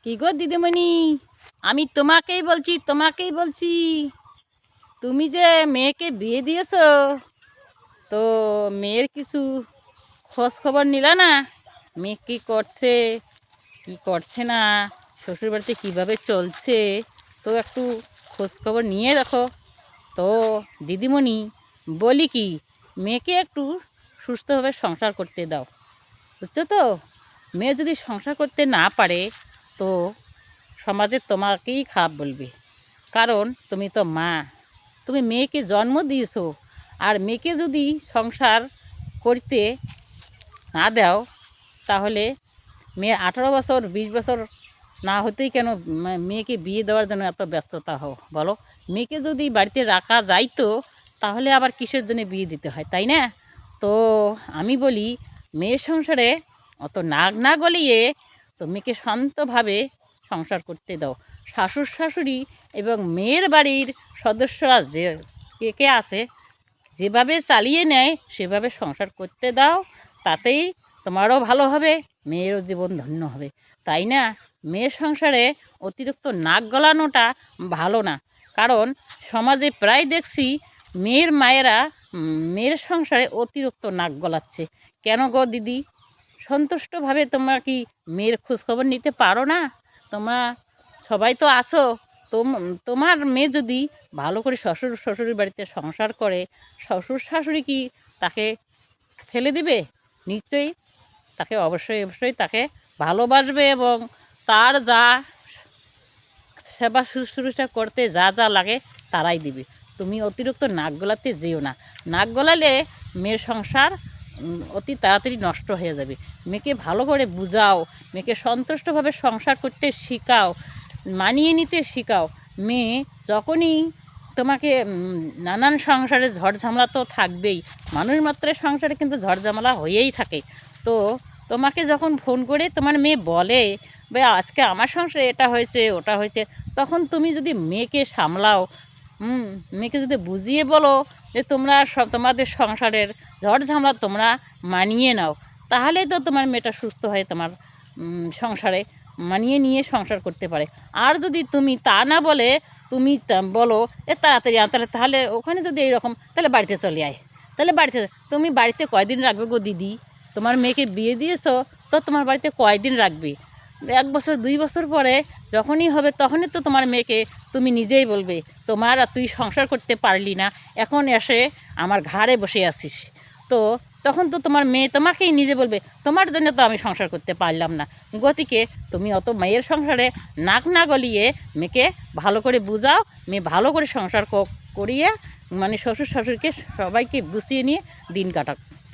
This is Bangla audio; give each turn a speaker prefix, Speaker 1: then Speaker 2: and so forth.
Speaker 1: কি গো দিদিমণি, আমি তোমাকেই বলছি। তুমি যে মেয়েকে বিয়ে দিয়েছো, তো মেয়ের কিছু খোঁজ খবর নিলা না? মেয়ে কী করছে, কি করছে না, শ্বশুরবাড়িতে কীভাবে চলছে, তো একটু খোঁজ খবর নিয়ে দেখো। তো দিদিমণি বলি কি, মেয়েকে একটু সুস্থভাবে সংসার করতে দাও, বুঝছো তো? মেয়ে যদি সংসার করতে না পারে, তো সমাজে তোমাকেই খারাপ বলবে। কারণ তুমি তো মা, তুমি মেয়েকে জন্ম দিয়েছো, আর মেয়েকে যদি সংসার করতে না দাও, তাহলে মেয়ে 18 বছর 20 বছর না হতেই কেন মেয়েকে বিয়ে দেওয়ার জন্য এত ব্যস্ততা হও বলো? মেয়েকে যদি বাড়িতে রাখা যাইতো, তাহলে আবার কিসের জন্য বিয়ে দিতে হয়, তাই না? তো আমি বলি, মেয়ের সংসারে অত নাক না গলিয়ে তো মেয়েকে শান্তভাবে সংসার করতে দাও। শ্বশুর শাশুড়ি এবং মেয়ের বাড়ির সদস্যরা যে কে কে আছে, যেভাবে চালিয়ে নেয় সেভাবে সংসার করতে দাও। তাতেই তোমারও ভালো হবে, মেয়েরও জীবন ধন্য হবে, তাই না? মেয়ের সংসারে অতিরিক্ত নাক গলানোটা ভালো না। কারণ সমাজে প্রায় দেখছি মেয়ের মায়েরা মেয়ের সংসারে অতিরিক্ত নাক গলাচ্ছে। কেন গো দিদি? সন্তুষ্টভাবে তোমরা কি মেয়ের খোঁজখবর নিতে পারো না? তোমরা সবাই তো আছো। তোমার মেয়ে যদি ভালো করে শ্বশুরের বাড়িতে সংসার করে, শ্বশুর শাশুড়ি কি তাকে ফেলে দিবে? নিশ্চয়ই তাকে অবশ্যই তাকে ভালোবাসবে, এবং তার যা সেবা শুশ্রূষা করতে যা যা লাগে তারাই দিবে। তুমি অতিরিক্ত নাক গলাতে যেও না। নাক গলালে মেয়ের সংসার অতি তাড়াতাড়ি নষ্ট হয়ে যাবে। মেয়েকে ভালো করে বুঝাও, মেয়েকে সন্তুষ্টভাবে সংসার করতে শেখাও, মানিয়ে নিতে শেখাও। মেয়ে যখনই তোমাকে নানান সংসারে ঝড়ঝামেলা তো থাকবেই, মানুষ মাত্রের সংসারে কিন্তু ঝড়ঝামেলা হয়েই থাকে। তো তোমাকে যখন ফোন করে তোমার মেয়ে বলে, ভাই আজকে আমার সংসারে এটা হয়েছে ওটা হয়েছে, তখন তুমি যদি মেয়েকে সামলাও, মেয়েকে যদি বুঝিয়ে বলো যে তোমরা তোমাদের সংসারের ঝড়ঝামেলা তোমরা মানিয়ে নাও, তাহলেই তো তোমার মেয়েটা সুস্থ হয়ে তোমার সংসারে মানিয়ে নিয়ে সংসার করতে পারে। আর যদি তুমি তা না বলে তুমি বলো তাড়াতাড়ি তাহলে ওখানে যদি এইরকম, তাহলে বাড়িতে চলে আয়। তাহলে তুমি বাড়িতে কয়দিন রাখবে গো দিদি? তোমার মেয়েকে বিয়ে দিয়েছো, তো তোমার বাড়িতে কয়দিন রাখবে? 1 বছর 2 বছর পরে যখনই হবে, তখনই তো তোমার মেয়েকে তুমি নিজেই বলবে, তুই সংসার করতে পারলি না, এখন এসে আমার ঘাড়ে বসে আছিস। তো তখন তো তোমার মেয়ে তোমাকেই নিজে বলবে, তোমার জন্য তো আমি সংসার করতে পারলাম না। গতিকে তুমি অত মেয়ের সংসারে নাক না গলিয়ে মেয়েকে ভালো করে বুঝাও, মেয়ে ভালো করে সংসার করিয়ে শ্বশুর শাশুড়িকে সবাইকে গুছিয়ে নিয়ে দিন কাটাক।